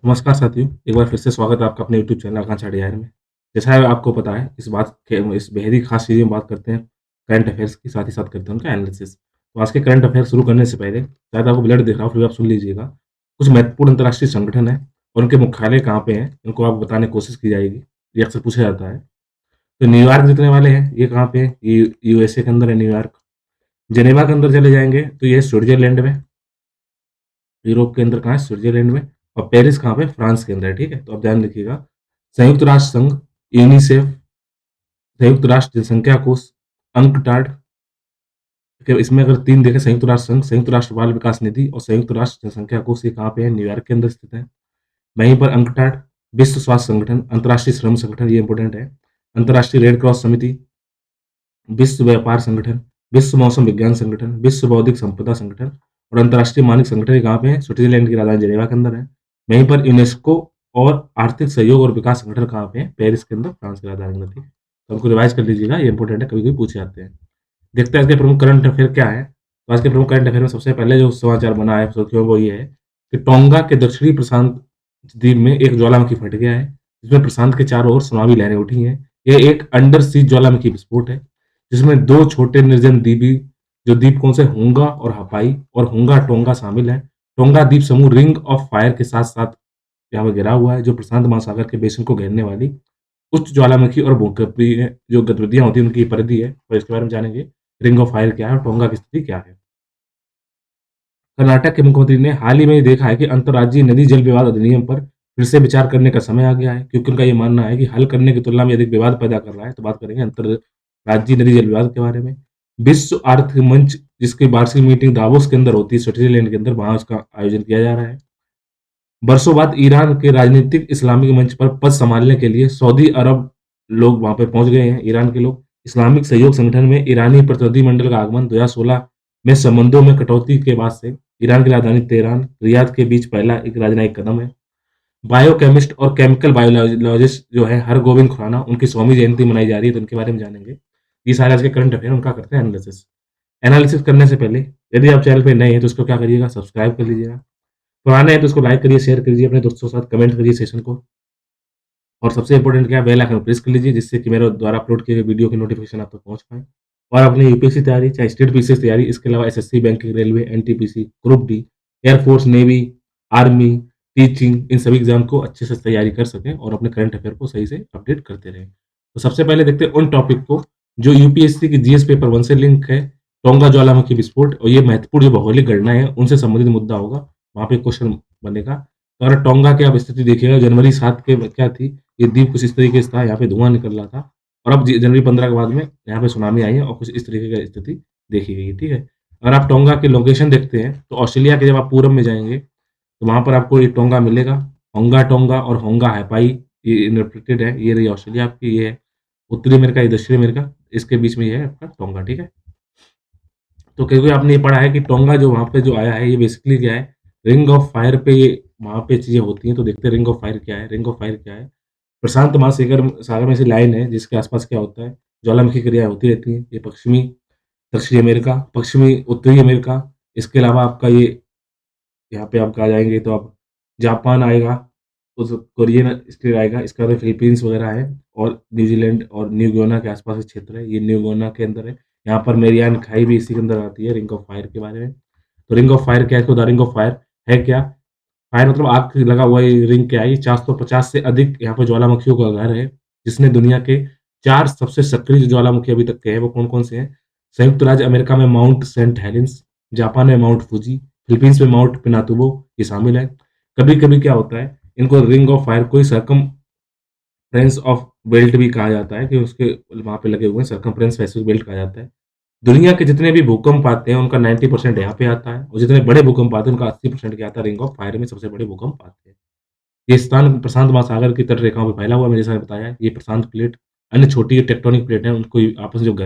नमस्कार साथियों, एक बार फिर से स्वागत है आपका अपने यूट्यूब चैनल आकांक्षा डिजायर में। जैसा है आपको पता है, इस बेहद ही खास चीज़ में बात करते हैं करंट अफेयर्स की, साथ ही साथ करते हैं उनका एनालिसिस। तो आज के करंट अफेयर शुरू करने से पहले शायद आपको ब्लड दिख रहा हो, फिर भी आप सुन लीजिएगा। कुछ महत्वपूर्ण अंतर्राष्ट्रीय संगठन हैं और उनके मुख्यालय कहाँ पे हैं, इनको आपको बताने की कोशिश की जाएगी। ये अक्सर पूछा जाता है। तो न्यूयॉर्क जीतने वाले हैं, ये कहाँ पे है? ये यूएसए के अंदर है न्यूयॉर्क। जेनेवा के अंदर चले जाएँगे तो ये स्विट्ज़रलैंड में। यूरोप के अंदर कहाँ है? स्विट्ज़रलैंड में। और पेरिस कहाँ पे? फ्रांस के अंदर है, ठीक है? तो आप ध्यान रखिएगा। संयुक्त राष्ट्र संघ, यूनिसेफ, संयुक्त राष्ट्र जनसंख्या कोष, अंकटाड, ठीक है? इसमें अगर 3 देखें, संयुक्त राष्ट्र संघ, संयुक्त राष्ट्र बाल विकास निधि और संयुक्त राष्ट्र जनसंख्या कोष, ये कहाँ पे है? न्यूयॉर्क के अंदर स्थित है। वहीं पर अंकटाड, विश्व स्वास्थ्य संगठन, अंतर्राष्ट्रीय श्रम संगठन, ये इंपॉर्टेंट है। अंतर्राष्ट्रीय रेड क्रॉस समिति, विश्व व्यापार संगठन, विश्व मौसम विज्ञान संगठन, विश्व बौद्धिक संपदा संगठन और अंतर्राष्ट्रीय मानक संगठन, ये कहाँ पे है? स्विट्जरलैंड की राजधानी जेनेवा के अंदर है। वहीं पर यूनेस्को और आर्थिक सहयोग और विकास संगठन कहाँ पे है? पेरिस के अंदर, फ्रांस की राजधानी के अंदर, ठीक है? तो हमको रिवाइज कर लीजिएगा, ये इंपॉर्टेंट है, कभी-कभी पूछे जाते हैं। देखते हैं आज के प्रमुख करंट अफेयर क्या है। तो आज के प्रमुख करंट अफेयर में सबसे पहले जो समाचार बना है सुर्खियों में, वो ये है कि टोंगा के दक्षिणी प्रशांत द्वीप में एक ज्वालामुखी फट गया है, जिसमें प्रशांत के चारों ओर सुनामी लहरें उठी हैं। ये एक अंडर सी ज्वालामुखी विस्फोट है, जिसमें 2 छोटे निर्जन द्वीपी जो द्वीपपुंज हैं हुंगा और हपाई और हुंगा टोंगा शामिल है। टोंगा द्वीप समूह रिंग ऑफ फायर के साथ-साथ यहाँ पे घिरा हुआ है, जो प्रशांत महासागर के बेसिन को घेरने वाली उच्च ज्वालामुखी और भूकंपीय जो गतिविधियाँ होती हैं, उनकी परिधि है, और इसके बारे में जानेंगे। रिंग ऑफ फायर क्या है और टोंगा की स्थिति क्या है? कर्नाटक के मुख्यमंत्री ने हाल ही में ये देखा है कि अंतर्राज्यीय नदी जल विवाद अधिनियम पर फिर से विचार करने का समय आ गया है, क्योंकि उनका ये मानना है कि हल करने की तुलना में अधिक विवाद पैदा कर रहा है। तो बात करेंगे अंतर्राज्यीय नदी जल विवाद के बारे में। विश्व आर्थिक मंच, जिसकी वार्षिक मीटिंग दावोस के अंदर होती है, स्विट्जरलैंड के अंदर, वहाँ उसका आयोजन किया जा रहा है। बरसों बाद ईरान के राजनीतिक इस्लामिक मंच पर पद संभालने के लिए सऊदी अरब लोग वहाँ पे पहुँच गए हैं, ईरान के लोग। इस्लामिक सहयोग संगठन में ईरानी प्रतिनिधिमंडल का आगमन 2016 में संबंधों में कटौती के बाद से ईरान की राजधानी तेहरान, रियाद के बीच पहला एक राजनयिक कदम है। बायोकेमिस्ट और केमिकल बायोलॉजिस्ट जो है हरगोविंद खुराना, उनकी 100वीं जयंती मनाई जा रही है, तो उनके बारे में जानेंगे। ये सारे आज के करंट अफेयर, उनका करते हैं एनालिसिस। एनालिसिस करने से पहले यदि आप चैनल पे नए हैं तो इसको क्या करिएगा, सब्सक्राइब कर लीजिएगा। पुराने हैं तो इसको लाइक करिए, शेयर करिए अपने दोस्तों के साथ, कमेंट करिए सेशन को। और सबसे इम्पोर्टेंट क्या है, बेल आइकन प्रेस कर लीजिए, जिससे कि मेरे द्वारा अपलोड किए गए वीडियो की नोटिफिकेशन आप तक पहुँच पाए। और अपनी यूपीएससी तैयारी, चाहे स्टेट पीसीएस तैयारी, इसके अलावा SSC, banking, railway, NTPC, group D, air force, navy, army, teaching, इन सभी एग्जाम को अच्छे से तैयारी कर सकें और अपने करंट अफेयर को सही से अपडेट करते रहें। तो सबसे पहले देखते हैं उन टॉपिक को जो यूपीएससी की जीएस पेपर 1 से लिंक है। टोंगा ज्वालामुखी विस्फोट और ये महत्वपूर्ण जो भौगोलिक घटनाएँ हैं, उनसे संबंधित मुद्दा होगा, वहाँ पे क्वेश्चन बनेगा। तो अगर टोंगा की आप स्थिति देखिएगा, जनवरी 7 के क्या थी, ये द्वीप कुछ इस तरीके से था, यहाँ पे धुआँ निकल रहा था। और अब जनवरी 15 के बाद में यहाँ पे सुनामी आई है और कुछ इस तरीके की स्थिति देखी गई है, ठीक है। अगर आप टोंगा की लोकेशन देखते हैं तो ऑस्ट्रेलिया के जब आप पूरब में जाएंगे तो वहाँ पर आपको ये टोंगा मिलेगा। होंगा टोंगा और होंगा हैपाई, ये इंटरप्रेटेड है। ये रही ऑस्ट्रेलिया आपकी, ये है उत्तरी अमेरिका, ये दक्षिणी अमेरिका, इसके बीच में ये है आपका टोंगा, ठीक है। तो क्योंकि आपने ये पढ़ा है कि टोंगा जो वहाँ पे जो आया है, ये बेसिकली क्या है, रिंग ऑफ फायर पे ये वहाँ पे चीज़ें होती हैं। तो देखते हैं रिंग ऑफ फायर क्या है। रिंग ऑफ फायर क्या है? प्रशांत महासागर सागर में ऐसी लाइन है जिसके आसपास क्या होता है, ज्वालामुखी क्रियाएँ होती रहती हैं। ये पश्चिमी दक्षिणी अमेरिका, पश्चिमी उत्तरी अमेरिका, इसके अलावा आपका ये यहाँ पे आप आ जाएँगे तो आप जापान आएगा, उस कोरियन स्टेट आएगा, इसके बाद फिलीपींस वगैरह है और न्यूज़ीलैंड और न्यू गियोना के आसपास का क्षेत्र है, ये न्यू गियोना के अंदर है। यहाँ पर मेरियान खाई भी इसी के अंदर आती है, रिंग ऑफ फायर के बारे में। तो रिंग ऑफ फायर क्या है? तो द रिंग ऑफ फायर है क्या? फायर मतलब आग लगा हुआ ये रिंग क्या है? ये 450 से अधिक यहाँ पे ज्वालामुखियों का घर है, जिसने दुनिया के 4 सबसे सक्रिय जो ज्वालामुखी अभी तक के हैं, वो कौन-कौन से हैं? संयुक्त राज्य अमेरिका में माउंट सेंट हेलेंस, जापान में माउंट फूजी, फिलीपींस में माउंट पिनातुबो, ये शामिल है। कभी-कभी क्या होता है, इनको रिंग ऑफ फायर को सर्कमफ्रेंस ऑफ बेल्ट भी कहा जाता है, कि उसके वहाँ पे लगे हुए हैं, सर्कमफ्रेंस पैसिफिक बेल्ट कहा जाता है। दुनिया के जितने भी भूकंप आते हैं, उनका 90% यहाँ पे आता है, और जितने बड़े भूकंप आते हैं, उनका 80% क्या आता है, रिंग ऑफ फायर में सबसे बड़े भूकंप आते हैं। ये स्थान प्रशांत महासागर की तट रेखाओं पे फैला हुआ है, मैंने जैसा बताया है। ये प्रशांत प्लेट, अन्य छोटी टेक्टोनिक प्लेट हैं, उनको आपस में जो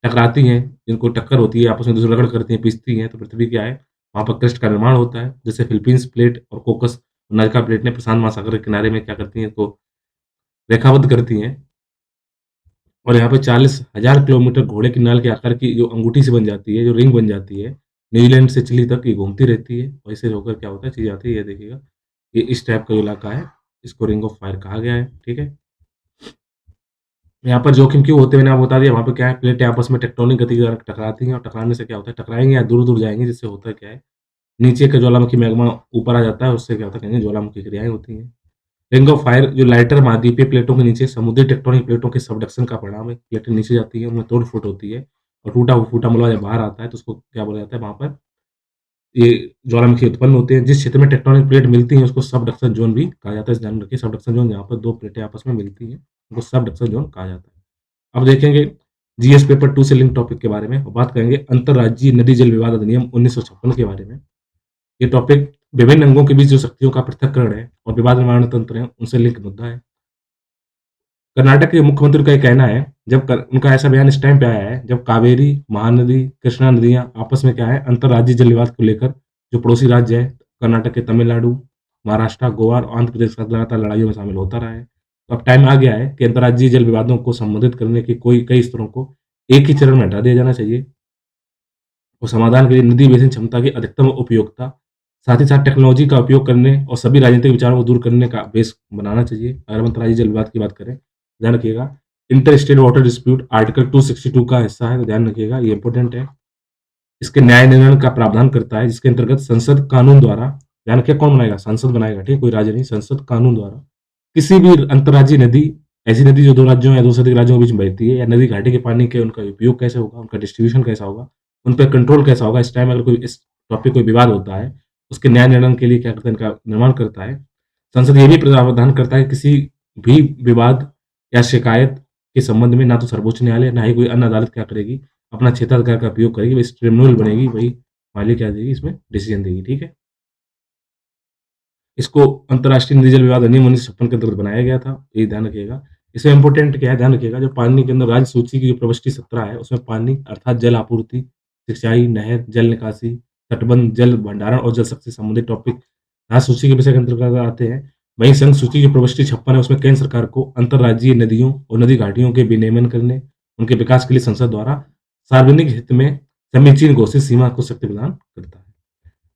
टकराती हैं, जिनको टक्कर होती है, आपस में दूसरे रगड़ करती हैं, पिसती हैं, तो पृथ्वी क्या है, वहाँ पर क्रस्ट का निर्माण होता है। जैसे फिलीपींस प्लेट और कोकस नजका प्लेट ने प्रशांत महासागर के किनारे में क्या करती हैं, तो रेखाबद्ध करती हैं। और यहाँ पे 40,000 किलोमीटर घोड़े की नाल के आकार की जो अंगूठी से बन जाती है, जो रिंग बन जाती है, न्यूजीलैंड से चिली तक ये घूमती रहती है, और इससे होकर क्या होता है, चीज़ आती है, ये देखिएगा। ये इस टाइप का जो इलाका है, इसको रिंग ऑफ फायर कहा गया है, ठीक है? यहाँ पर जोखिम क्यों होते हैं मैंने आपको बता दिया, वहाँ पे क्या है, प्लेटें आपस में टेक्टोनिक गति के कारण टकराती हैं और टकराने से क्या होता है, टकराएँगे या दूर-दूर जाएँगे, जिससे होता क्या है, नीचे का ज्वालामुखी मैग्मा ऊपर आ जाता है, उससे क्या होता है, कहीं ज्वालामुखी क्रियाएँ होती हैं। रिंग ऑफ फायर जो लाइटर महाद्वीपीय प्लेटों के नीचे समुद्री टेक्टोनिक प्लेटों के सबडक्शन का परिणाम है। प्लेटें नीचे जाती हैं, उनमें तोड़-फूट होती है और टूटा-फूटा मलबा जब बाहर आता है, तो उसको क्या बोला जाता है, वहाँ पर ये ज्वालामुखी उत्पन्न होते हैं। जिस क्षेत्र में टेक्टोनिक प्लेट मिलती हैं, उसको सबडक्शन ज़ोन भी कहा जाता है। इसे ध्यान रखिए, सबडक्शन ज़ोन जहाँ पर 2 प्लेटें आपस में मिलती हैं, उनको सबडक्शन ज़ोन कहा जाता है। अब देखेंगे जीएस पेपर 2 से लिंक टॉपिक के बारे में और बात करेंगे अंतर्राज्यीय नदी जल विवाद अधिनियम 1956 के बारे में। ये टॉपिक विभिन्न अंगों के बीच जो शक्तियों का पृथक्करण है और विवाद निवारण तंत्र है, उनसे लिंक मुद्दा है। कर्नाटक के मुख्यमंत्री का ये कहना है, जब क उनका ऐसा बयान इस टाइम पे आया है, जब कावेरी, महानदी, कृष्णा नदियाँ आपस में क्या है, अंतर्राज्यीय जल विवाद को लेकर जो पड़ोसी राज्य है, कर्नाटक के तमिलनाडु, महाराष्ट्र, गोवा और आंध्र प्रदेश के साथ लगातार लड़ाइयों में शामिल होता रहा है। तो अब टाइम आ गया है कि अंतर्राज्यीय जल विवादों को संबोधित करने के कोई कई स्तरों को एक ही चरण में हटा दिया जाना चाहिए और समाधान के लिए नदी बेसिन क्षमता की अधिकतम उपयोगिता, साथ ही साथ टेक्नोलॉजी का उपयोग करने और सभी राजनीतिक विचारों को दूर करने का बेस बनाना चाहिए। अगर हम अंतर्राज्यीय जल विवाद की बात करें, ध्यान रखिएगा, inter state water dispute article 262 का हिस्सा है, तो ध्यान रखिएगा, ये इंपॉर्टेंट है। इसके न्याय निर्णय का प्रावधान करता है, जिसके अंतर्गत संसद कानून द्वारा, ध्यान रखिए कौन बनाएगा? संसद बनाएगा, ठीक है? कोई राज्य नहीं, संसद कानून द्वारा किसी भी अंतर्राज्यीय नदी, ऐसी नदी जो 2 राज्यों या 2 से अधिक राज्यों के बीच में बहती है या नदी घाटी के पानी के उनका उपयोग कैसे होगा, उनका डिस्ट्रीब्यूशन कैसा होगा, उन पे कंट्रोल कैसा होगा, इस टाइम अगर कोई इस टॉपिक कोई विवाद होता है, उसके न्याय निर्णय के लिए क्या करता है, इनका निर्माण करता है। संसद ये भी प्रावधान करता है, किसी भी विवाद या शिकायत के संबंध में ना तो सर्वोच्च न्यायालय, ना ही कोई अन्य अदालत क्या करेगी, अपना क्षेत्राधिकार का उपयोग करेगी, वही ट्रिब्यूनल बनेगी, वही मालिक क्या देगी, इसमें डिसीजन देगी, ठीक है? इसको अंतर्राष्ट्रीय नदी जल विवाद अधिनियम 1956 के अंतर्गत बनाया गया था, ये ध्यान रखिएगा। इसमें इम्पोर्टेंट क्या है, ध्यान रखिएगा, जो पानी के अंदर राज्य सूची की जो प्रविष्टि 17 है, उसमें पानी अर्थात जल आपूर्ति, सिंचाई, नहर, जल निकासी, तटबंध, जल भंडारण और जल शक्ति से संबंधित टॉपिक राज्य सूची के विषय के अंतर्गत आते हैं। वहीं संघ सूची की प्रविष्टि 56 है, उसमें केंद्र सरकार को अंतर्राज्यीय नदियों और नदी घाटियों के विनियमन करने, उनके विकास के लिए संसद द्वारा सार्वजनिक हित में समीचीन घोषित सीमा को शक्ति प्रदान करता है।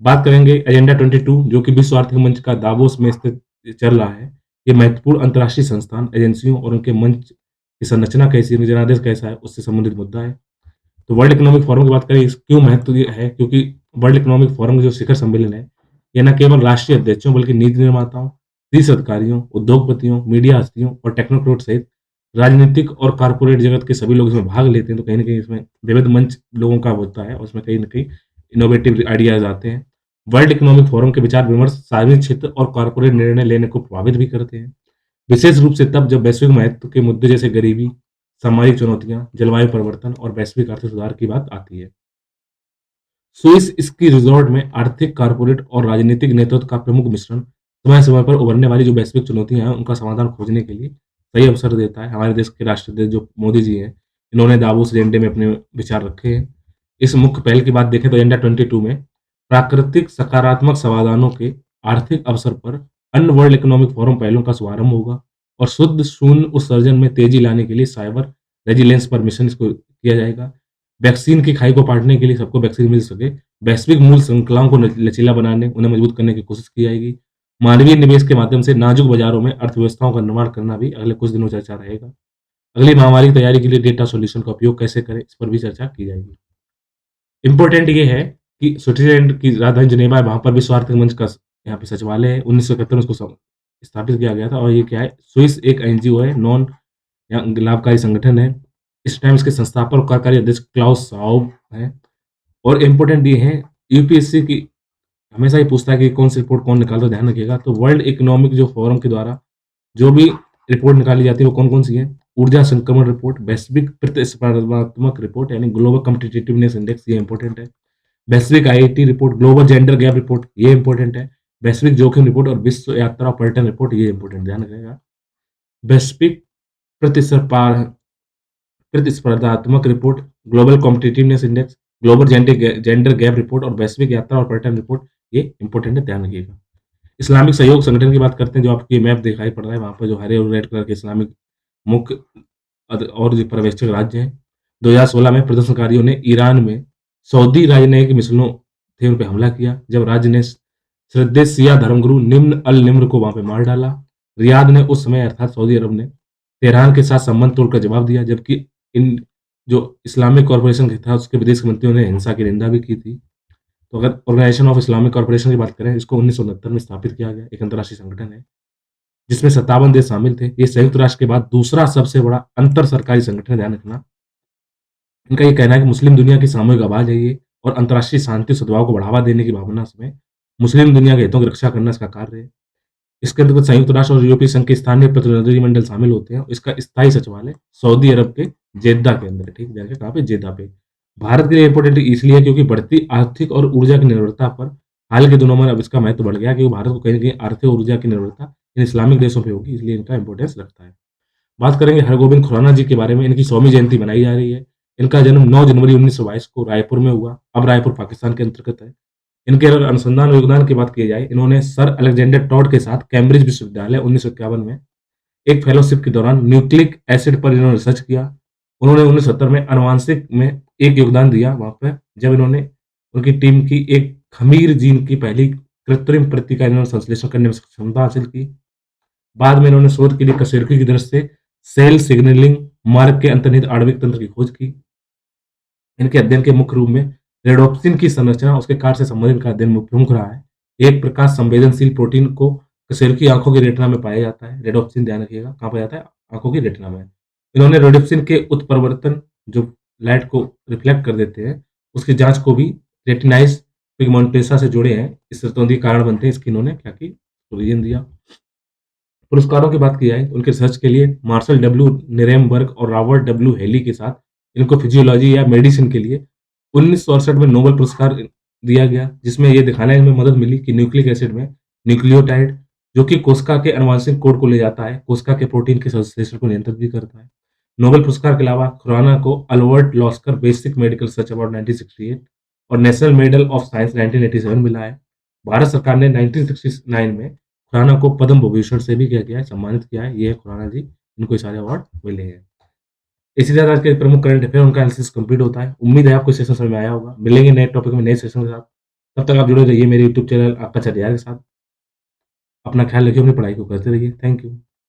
बात करेंगे एजेंडा 22 जो कि विश्व आर्थिक मंच का दावोस में स्थित चल रहा है। ये महत्वपूर्ण अंतर्राष्ट्रीय संस्थान, एजेंसियों और उनके मंच की संरचना कैसी है, उनका जनादेश कैसा है, उससे संबंधित मुद्दा है। तो वर्ल्ड इकोनॉमिक फोरम की बात करें, इस क्यों महत्व ये है, क्योंकि वर्ल्ड इकोनॉमिक फोरम का जो शिखर सम्मेलन है, ये न केवल राष्ट्रीय अध्यक्षों बल्कि नीति निर्माताओं, शीर्ष अधिकारियों, उद्योगपतियों, मीडिया हस्तियों और टेक्नोक्रेट सहित राजनीतिक और कॉर्पोरेट जगत के सभी लोग इसमें भाग लेते हैं। तो कहीं न कहीं इसमें विविध मंच लोगों का होता है और उसमें कहीं न कहीं इनोवेटिव आइडियाज़ आते हैं। वर्ल्ड इकोनॉमिक फोरम के विचार-विमर्श सार्वजनिक क्षेत्र और कॉर्पोरेट निर्णय लेने को प्रभावित भी करते हैं। विशेष रूप से तब जब वैश्विक महत्व के मुद्दे जैसे गरीबी, सामाजिक चुनौतियाँ, जलवायु परिवर्तन और वैश्विक आर्थिक सुधार की बात आती है। स्विस स्की रिज़ॉर्ट में आर्थिक, कॉर्पोरेट और राजनीतिक नेतृत्व का प्रमुख मिश्रण समय-समय पर उभरने वाली जो वैश्विक चुनौतियाँ हैं, उनका समाधान खोजने के लिए सही अवसर देता है। हमारे देश के राष्ट्राध्यक्ष जो मोदी जी हैं, इन्होंने दावोस एजेंडे में अपने विचार रखे हैं। इस मुख्य पहल की बात देखें तो एजेंडा 22 में प्राकृतिक सकारात्मक समाधानों के आर्थिक अवसर पर अन्य वर्ल्ड इकोनॉमिक फोरम पहलों का शुभारंभ होगा और शुद्ध शून्य उत्सर्जन में तेजी लाने के लिए साइबर रेजिलियंस पर मिशन इसको किया जाएगा। वैक्सीन की खाई को पाटने के लिए सबको वैक्सीन मिल सके, वैश्विक मूल्य श्रृंखलाओं को लचीला बनाने, उन्हें मजबूत करने की कोशिश की जाएगी। मानवीय निवेश के माध्यम से नाजुक बाजारों में अर्थव्यवस्थाओं का निर्माण करना भी अगले कुछ दिनों चर्चा रहेगा। अगली महामारी की तैयारी के लिए डेटा सॉल्यूशन का उपयोग कैसे करें, इस पर भी चर्चा की जाएगी। इम्पोर्टेंट ये है कि स्विट्ज़रलैंड की राजधानी जिनेवा है, वहाँ पर विश्व आर्थिक मंच का यहाँ पे सचिवालय है। 1971 में उसको स्थापित किया गया था और ये क्या है, स्विस एक एनजीओ है, नॉन या लाभकारी संगठन है। इस टाइम इसके संस्थापक और कार्यकारी अध्यक्ष क्लाउस शावाब हैं और इम्पोर्टेंट ये है, यूपीएससी की हमेशा ही पूछता है कि कौन सी रिपोर्ट कौन निकालता है, ध्यान रखिएगा। तो वर्ल्ड इकोनॉमिक जो फोरम के द्वारा जो भी रिपोर्ट निकाली जाती है, वो कौन-कौन सी है? ऊर्जा संक्रमण रिपोर्ट, वैश्विक प्रतिस्पर्धात्मक रिपोर्ट यानी ग्लोबल कॉम्पिटिटिवनेस इंडेक्स, ये इम्पोर्टेंट है। वैश्विक IIT report, global gender gap report, ये इम्पोर्टेंट है। वैश्विक जोखिम रिपोर्ट और विश्व यात्रा और पर्यटन रिपोर्ट, ये इम्पोर्टेंट, ध्यान रखिएगा। वैश्विक प्रतिस्पर्धा प्रतिस्पर्धात्मक report, global competitiveness index, global gender gap report और वैश्विक यात्रा और पर्यटन रिपोर्ट, ये इम्पोर्टेंट है, ध्यान रखिएगा। इस्लामिक सहयोग संगठन की बात करते हैं, जो आपको ये मैप दिखाई पड़ रहा है, वहाँ पर जो हरे और रेड कलर के इस्लामिक मुख्य और जो पर्यवेक्षक राज्य हैं। 2016 में प्रदर्शनकारियों ने ईरान में सऊदी राजनयिक मिशनों थे, उन पे हमला किया। जब राज्य ने श्रद्धेय शिया धर्मगुरु निम्न अल निम्र को वहां पे मार डाला। रियाद ने उस समय अर्थात सऊदी अरब ने तेहरान के साथ संबंध तोड़कर जवाब दिया, जबकि इन जो इस्लामिक कॉरपोरेशन के था उसके विदेश मंत्रियों ने हिंसा की निंदा भी की थी। तो अगर ऑर्गेनाइजेशन ऑफ इस्लामिक कॉरपोरेशन की बात करें, इसको 1969 में स्थापित किया गया, एक अंतर्राष्ट्रीय संगठन है जिसमें 57 देश शामिल थे। ये संयुक्त राष्ट्र के बाद दूसरा सबसे बड़ा अंतर सरकारी संगठन है, ध्यान रखना। इनका ये कहना है कि मुस्लिम दुनिया की सामूहिक आवाज है ये, और अंतर्राष्ट्रीय शांति और सद्भाव को बढ़ावा देने की भावना में मुस्लिम दुनिया के हितों की रक्षा करना इसका कार्य है। इसके अंतर्गत संयुक्त राष्ट्र और यूरोपीय संघ के स्थानीय प्रतिनिधिमंडल शामिल होते हैं। इसका स्थायी सचिवालय सऊदी अरब के जेद्दा के अंदर है, ठीक है, कहाँ पे, जेद्दा पे। भारत के लिए इंपॉर्टेंट इसलिए है क्योंकि बढ़ती आर्थिक और ऊर्जा की निर्भरता पर हाल के दिनों में अब इसका महत्व बढ़ गया, क्योंकि भारत को कहीं न कहीं आर्थिक और ऊर्जा की निर्भरता इन इस्लामिक देशों पे होगी, इसलिए इनका इंपॉर्टेंस रखता है। बात करेंगे हरगोबिंद खुराना जी के बारे में। इनकी 100वीं जयंती मनाई जा रही है। इनका जन्म 9 जनवरी 1922 को रायपुर में हुआ। अब रायपुर पाकिस्तान के अंतर्गत है। इनके अगर अनुसंधान और योगदान की बात की जाए, इन्होंने सर अलेक्जेंडर टॉड के साथ कैम्ब्रिज विश्वविद्यालय 1951 में एक फेलोशिप के दौरान न्यूक्लिक एसिड पर इन्होंने रिसर्च किया। उन्होंने 1970 में आनुवांशिक में एक योगदान दिया वहाँ पे, जब इन्होंने उनकी टीम की एक खमीर जीन की पहली कृत्रिम प्रति का इन्होंने संश्लेषण करने में क्षमता हासिल की। बाद में इन्होंने शोध के लिए कशेरुकी की दृष्टि से सेल सिग्नलिंग मार्ग के अंतर्निहित आणविक तंत्र की खोज की। इनके अध्ययन के मुख्य रूप में रेडोप्सिन की संरचना, उसके कार्य से संबंधित इनका अध्ययन प्रमुख रहा है। एक प्रकाश संवेदनशील प्रोटीन को कशेरुकी आंखों की रेटिना में पाया जाता है। रेडोप्सिन, ध्यान रखिएगा, कहाँ पाया जाता है? आंखों की रेटिना में। इन्होंने रेडोप्सिन के उत्परिवर्तन जो लाइट को रिफ्लेक्ट कर देते हैं, उसकी जांच को भी रेटिनाइज पिगमेंटोसा से जोड़े हैं, इस रतौंधी कारण बनते हैं, इसकी इन्होंने क्या की, रीजन दिया। पुरस्कारों की बात की जाए तो उनके रिसर्च के लिए मार्शल डब्ल्यू निरेनबर्ग और रॉबर्ट डब्ल्यू हेली के साथ इनको फिजियोलॉजी या मेडिसिन के लिए 1968 में नोबेल पुरस्कार दिया गया, जिसमें ये दिखाने में मदद मिली कि न्यूक्लिक एसिड में न्यूक्लियोटाइड, जो कि कोशिका के आनुवंशिक कोड को ले जाता है, कोशिका के प्रोटीन के संश्लेषण को नियंत्रित भी करता है। नोबेल पुरस्कार के अलावा खुराना को Albert Lasker basic medical research award 1968 और नेशनल मेडल ऑफ साइंस 1987 मिला है। भारत सरकार ने 1969 में खुराना को पद्म विभूषण से भी क्या किया है, सम्मानित किया है। ये है खुराना जी, इनको ये सारे अवार्ड मिले हैं। इसी तरह आज के प्रमुख करंट अफेयर उनका एनालिसिस कंप्लीट होता है। उम्मीद है आपको सेशन समझ में आया होगा। मिलेंगे नए टॉपिक में, नए सेशन के साथ। तब तक आप जुड़े रहिए मेरे यूट्यूब चैनल आपका चरियार के साथ। अपना ख्याल रखिए, अपनी पढ़ाई को करते रहिए। Thank you.